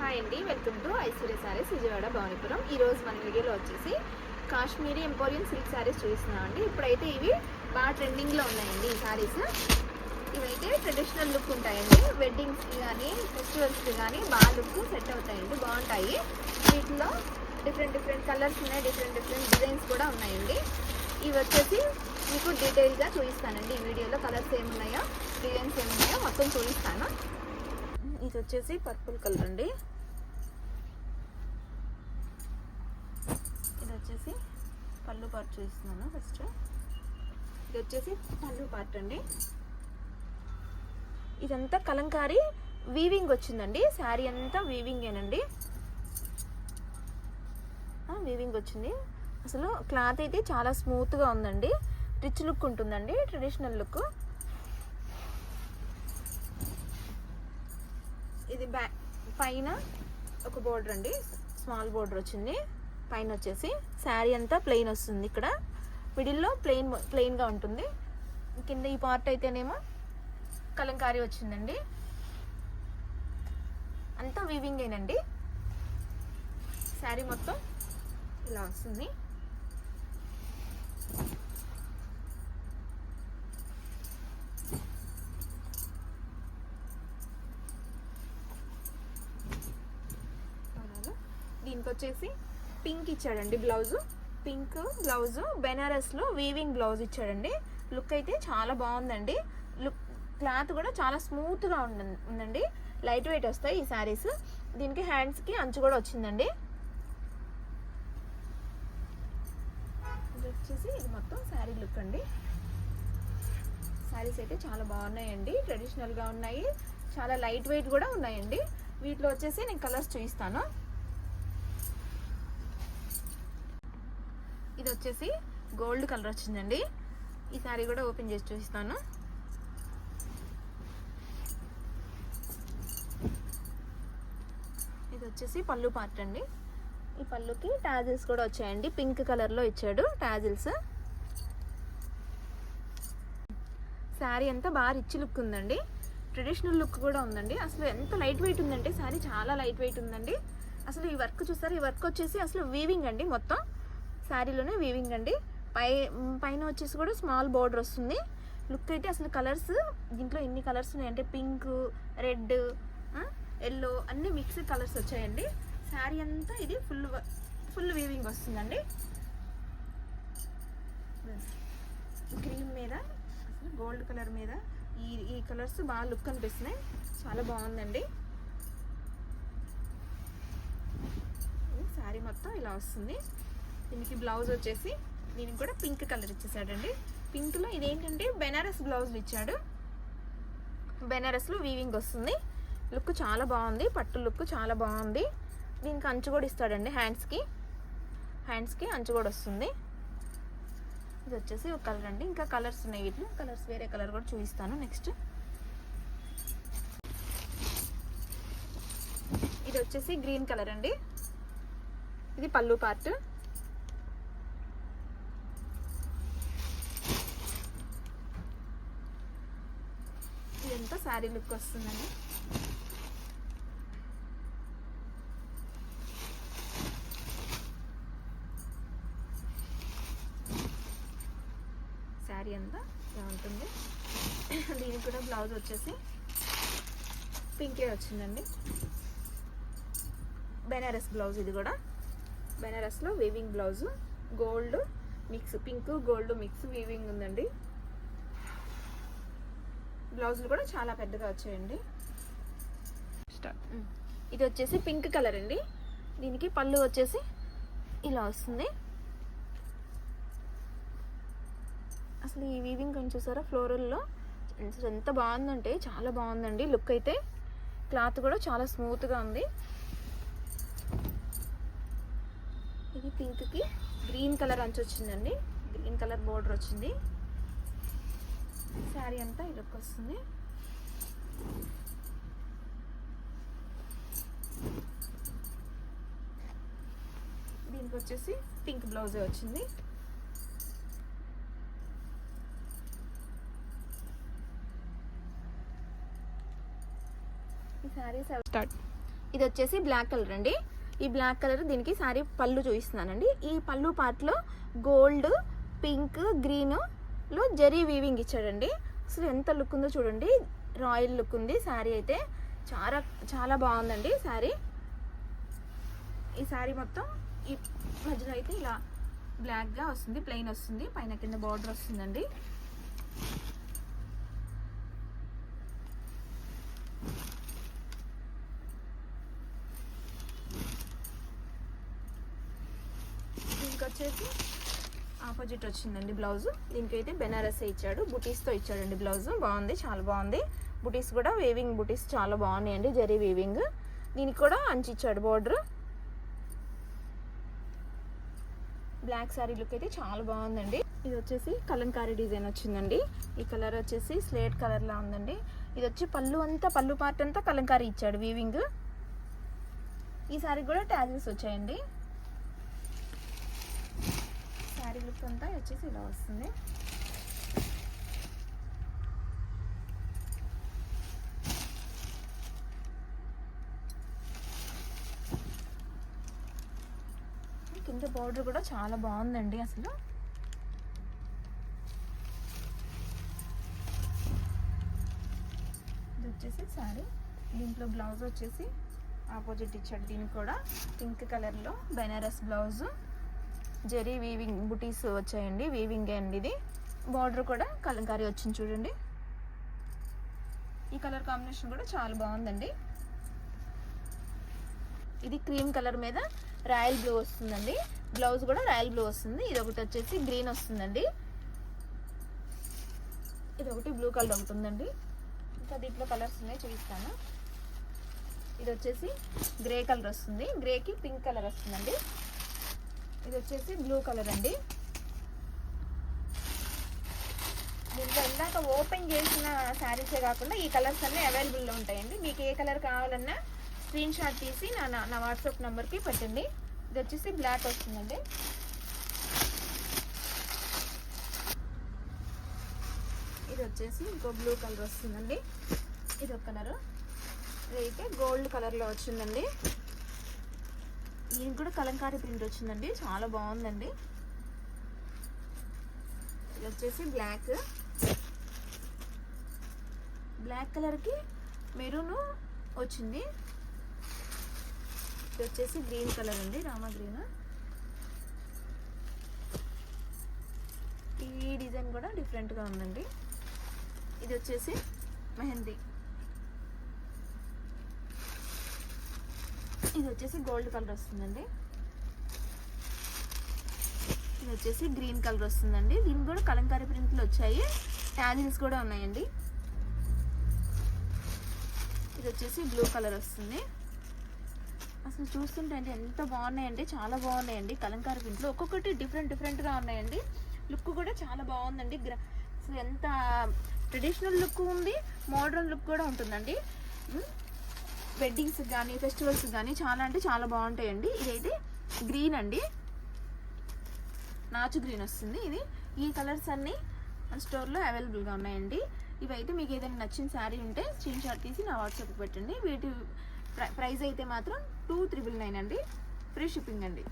Hi అండి, welcome to Aishwarya saris Vijayawada Bhavanipuram. ఈరోజు మన వీడియోలో వచ్చేసి కాశ్మీరీ ఎంపోరియం సిల్క్ సారీస్ చూపిస్తున్నాం అండి. ఇప్పుడైతే ఇవి బాగా ట్రెండింగ్లో ఉన్నాయండి. ఈ సారీస్ ఇవైతే ట్రెడిషనల్ లుక్ ఉంటాయండి. వెడ్డింగ్స్కి కానీ ఫెస్టివల్స్కి కానీ బాగా లుక్ సెట్ అవుతాయండి, బాగుంటాయి. వీటిలో డిఫరెంట్ కలర్స్ ఉన్నాయి, డిఫరెంట్ డిజైన్స్ కూడా ఉన్నాయండి. ఇవి వచ్చేసి మీకు డీటెయిల్గా చూపిస్తానండి ఈ వీడియోలో. కలర్స్ ఏమున్నాయో డిజైన్స్ ఏమున్నాయో మొత్తం చూపిస్తాను. ఇది వచ్చేసి పర్పుల్ కలర్ అండి. ఇది వచ్చేసి పళ్ళు పార్ట్ చూపిస్తున్నాను ఫస్ట్. ఇది వచ్చేసి పళ్ళు పార్ట్ అండి. ఇదంతా కలంకారీ వీవింగ్ వచ్చిందండి. శారీ అంతా వీవింగేనండి, వీవింగ్ వచ్చింది. అసలు క్లాత్ అయితే చాలా స్మూత్గా ఉందండి. రిచ్ లుక్ ఉంటుందండి, ట్రెడిషనల్ లుక్. ఇది పైన ఒక బోర్డర్ అండి, స్మాల్ బోర్డర్ వచ్చింది. పైన వచ్చేసి శారీ అంతా ప్లెయిన్ వస్తుంది. ఇక్కడ మిడిల్లో ప్లెయిన్గా ఉంటుంది. కింద ఈ పార్ట్ అయితేనేమో కలంకారీ వచ్చిందండి. అంతా వీవింగేనండి. శారీ మొత్తం ఇలా వస్తుంది. దీనికి వచ్చేసి పింక్ ఇచ్చాడండి బ్లౌజ్. పింక్ బ్లౌజ్, బెనారస్లో వీవింగ్ బ్లౌజ్ ఇచ్చాడండి. లుక్ అయితే చాలా బాగుందండి. లుక్ క్లాత్ కూడా చాలా స్మూత్గా ఉందండి. లైట్ వెయిట్ వస్తాయి ఈ శారీస్. దీనికి హ్యాండ్స్కి అంచు కూడా వచ్చిందండి. ఇది వచ్చేసి ఇది మొత్తం శారీ లుక్ అండి. శారీస్ అయితే చాలా బాగున్నాయండి, ట్రెడిషనల్గా ఉన్నాయి, చాలా లైట్ వెయిట్ కూడా ఉన్నాయండి. వీటిలో వచ్చేసి నేను కలర్స్ చూపిస్తాను. ఇది వచ్చేసి గోల్డ్ కలర్ వచ్చిందండి. ఈ శారీ కూడా ఓపెన్ చేసి చూపిస్తాను. ఇది వచ్చేసి పళ్ళు పార్ట్ అండి. ఈ పళ్ళుకి టాజిల్స్ కూడా వచ్చాయండి. పింక్ కలర్లో ఇచ్చాడు టాజిల్స్. శారీ అంతా బాగా రిచ్ లుక్ ఉందండి, ట్రెడిషనల్ లుక్ కూడా ఉందండి. అసలు ఎంత లైట్ వెయిట్ ఉందంటే శారీ చాలా లైట్ వెయిట్ ఉందండి. అసలు ఈ వర్క్ చూసారు, ఈ వర్క్ వచ్చేసి అసలు వీవింగ్ అండి, మొత్తం శారీలోనే వీవింగ్ అండి. పైన వచ్చేసి కూడా స్మాల్ బోర్డర్ వస్తుంది. లుక్ అయితే అసలు కలర్స్ దీంట్లో ఎన్ని కలర్స్ ఉన్నాయంటే పింక్, రెడ్, ఎల్లో అన్ని మిక్స్ కలర్స్ వచ్చాయండి. శారీ అంతా ఇది ఫుల్ వీవింగ్ వస్తుందండి. క్రీమ్ మీద అసలు గోల్డ్ కలర్ మీద ఈ కలర్స్ బాగా లుక్ అనిపిస్తున్నాయి, చాలా బాగుందండి. శారీ మొత్తం ఇలా వస్తుంది. దీనికి బ్లౌజ్ వచ్చేసి దీనికి కూడా పింక్ కలర్ ఇచ్చేసాడండి. పింక్లో ఇదేంటంటే బెనారస్ బ్లౌజ్లు ఇచ్చాడు. బెనారస్లో వీవింగ్ వస్తుంది. లుక్ చాలా బాగుంది, పట్టు లుక్ చాలా బాగుంది. దీనికి అంచు కూడా ఇస్తాడండి. హ్యాండ్స్కి అంచు కూడా వస్తుంది. ఇది వచ్చేసి ఒక కలర్ అండి. ఇంకా కలర్స్ ఉన్నాయి, వీటిలో కలర్స్ వేరే కలర్ కూడా చూపిస్తాను నెక్స్ట్. ఇది వచ్చేసి గ్రీన్ కలర్ అండి. ఇది పళ్ళు పార్ట్. ఇదంతా శారీ లుక్ వస్తుందండి. శారీ అంతా ఇలా ఉంటుంది. దీనికి కూడా బ్లౌజ్ వచ్చేసి పింకే వచ్చిందండి. బెనారస్ బ్లౌజ్. ఇది కూడా బెనారస్లో weaving blouse, gold mix, pink gold mix weaving ఉందండి. బ్లౌజులు కూడా చాలా పెద్దగా వచ్చాయండి. ఇది వచ్చేసి పింక్ కలర్ అండి. దీనికి పళ్ళు వచ్చేసి ఇలా వస్తుంది. అసలు ఈ వీవింగ్ కొంచెం చూసారా ఫ్లోరల్లో ఎంత బాగుందంటే చాలా బాగుందండి. లుక్ అయితే క్లాత్ కూడా చాలా స్మూత్గా ఉంది. ఇది పింక్కి గ్రీన్ కలర్ అంచు వచ్చిందండి. గ్రీన్ కలర్ బోర్డర్ వచ్చింది. శారీ అంతా ఈ లుక్ వస్తుంది. దీనికి వచ్చేసి పింక్ బ్లౌజే వచ్చింది. ఈ శారీస్ స్టార్ట్ ఇది వచ్చేసి బ్లాక్ కలర్ అండి. ఈ బ్లాక్ కలర్ దీనికి శారీ పళ్ళు చూపిస్తున్నానండి. ఈ పళ్ళు పార్ట్లో గోల్డ్, పింక్, గ్రీన్లో జరీ వీవింగ్ ఇచ్చాడండి. అసలు ఎంత లుక్ ఉందో చూడండి, రాయల్ లుక్ ఉంది శారీ అయితే. చాలా చాలా బాగుందండి శారీ. ఈ శారీ మొత్తం ఈ మధ్యలో అయితే ఇలా బ్లాక్గా వస్తుంది, ప్లెయిన్ వస్తుంది, పైన కింద బార్డర్ వస్తుందండి. దీనికి వచ్చేసి ఆపోజిట్ వచ్చిందండి బ్లౌజ్. దీనికైతే బెనారస్ ఇచ్చాడు, బుటీస్తో ఇచ్చాడండి బ్లౌజ్. బాగుంది, చాలా బాగుంది. బుటీస్ కూడా వేవింగ్ బుటీస్ చాలా బాగున్నాయండి, జరీ వీవింగ్. దీనికి కూడా అంచి ఇచ్చాడు బార్డర్. బ్లాక్ శారీ లుక్ అయితే చాలా బాగుందండి. ఇది వచ్చేసి కలంకారీ డిజైన్ వచ్చిందండి. ఈ కలర్ వచ్చేసి స్లేట్ కలర్ లా ఉందండి. ఇది వచ్చి పళ్ళు పార్ట్ అంతా కలంకారీ ఇచ్చాడు వీవింగ్. ఈ శారీ కూడా టాజిల్స్ వచ్చాయండి. శారీ లుక్ అంతా వచ్చేసి ఇలా వస్తుంది. కింద బార్డర్ కూడా చాలా బాగుందండి అసలు. ఇది వచ్చేసి శారీ. దీంట్లో బ్లౌజ్ వచ్చేసి ఆపోజిట్ ఇచ్చాడు. దీనికి కూడా పింక్ కలర్లో బెనారస్ బ్లౌజ్, జరీ వీవింగ్ బుటీస్ వచ్చాయండి, వీవింగ్ అండి. ఇది బార్డర్ కూడా కలంకారీ వచ్చింది చూడండి. ఈ కలర్ కాంబినేషన్ కూడా చాలా బాగుందండి. ఇది క్రీమ్ కలర్ మీద రాయల్ బ్లూ వస్తుందండి. బ్లౌజ్ కూడా రాయల్ బ్లూ వస్తుంది. ఇది ఒకటి వచ్చేసి గ్రీన్ వస్తుందండి. ఇది ఒకటి బ్లూ కలర్ ఒకటి ఉందండి. ఇంకా దీంట్లో కలర్స్ ఉన్నాయి, చూపిస్తాను. ఇది వచ్చేసి గ్రే కలర్ వస్తుంది, గ్రేకి పింక్ కలర్ వస్తుందండి. ఇది వచ్చేసి బ్లూ కలర్ అండి. దీంట్లో ఇందాక ఓపెన్ చేసిన శారీసే కాకుండా ఈ కలర్స్ అన్నీ అవైలబుల్లో ఉంటాయండి. మీకు ఏ కలర్ కావాలన్నా స్క్రీన్ షాట్ తీసి నా వాట్సాప్ నెంబర్కి పెట్టండి. ఇది వచ్చేసి బ్లాక్ వస్తుందండి. ఇది వచ్చేసి ఇంకో బ్లూ కలర్ వస్తుందండి. ఇది ఒక కలర్. ఇదైతే గోల్డ్ కలర్లో వచ్చిందండి. దీనికి కూడా కలంకారీ ప్రింట్ వచ్చిందండి, చాలా బాగుందండి. ఇది వచ్చేసి బ్లాక్ కలర్కి మెరూన్ వచ్చింది. ఇది వచ్చేసి గ్రీన్ కలర్ అండి, రామా గ్రీన్. ఈ డిజైన్ కూడా డిఫరెంట్గా ఉందండి. ఇది వచ్చేసి మెహందీ. ఇది వచ్చేసి గోల్డ్ కలర్ వస్తుందండి. ఇది వచ్చేసి గ్రీన్ కలర్ వస్తుందండి. దీనికి కూడా కలంకారీ ప్రింట్లు వచ్చాయి, ట్యాజిల్స్ కూడా ఉన్నాయండి. ఇది వచ్చేసి బ్లూ కలర్ వస్తుంది. అసలు చూస్తుంటే అంటే ఎంత బాగున్నాయండి, చాలా బాగున్నాయండి కలంకారీ ప్రింట్లు. ఒక్కొక్కటి డిఫరెంట్గా ఉన్నాయండి. లుక్ కూడా చాలా బాగుందండి. అసలు ఎంత ట్రెడిషనల్ లుక్ ఉంది, మోడర్న్ లుక్ కూడా ఉంటుందండి. వెడ్డింగ్స్ కానీ ఫెస్టివల్స్ కానీ చాలా అంటే చాలా బాగుంటాయండి. ఇదైతే గ్రీన్ అండి, నాచు గ్రీన్ వస్తుంది. ఇది ఈ కలర్స్ అన్నీ మన స్టోర్లో అవైలబుల్గా ఉన్నాయండి. ఇవైతే మీకు ఏదైనా నచ్చిన శారీ ఉంటే స్క్రీన్ షాట్ తీసి నా వాట్సాప్కి పెట్టండి. వీటి ప్రైస్ అయితే మాత్రం 2,999 అండి, ఫ్రీ షిప్పింగ్ అండి.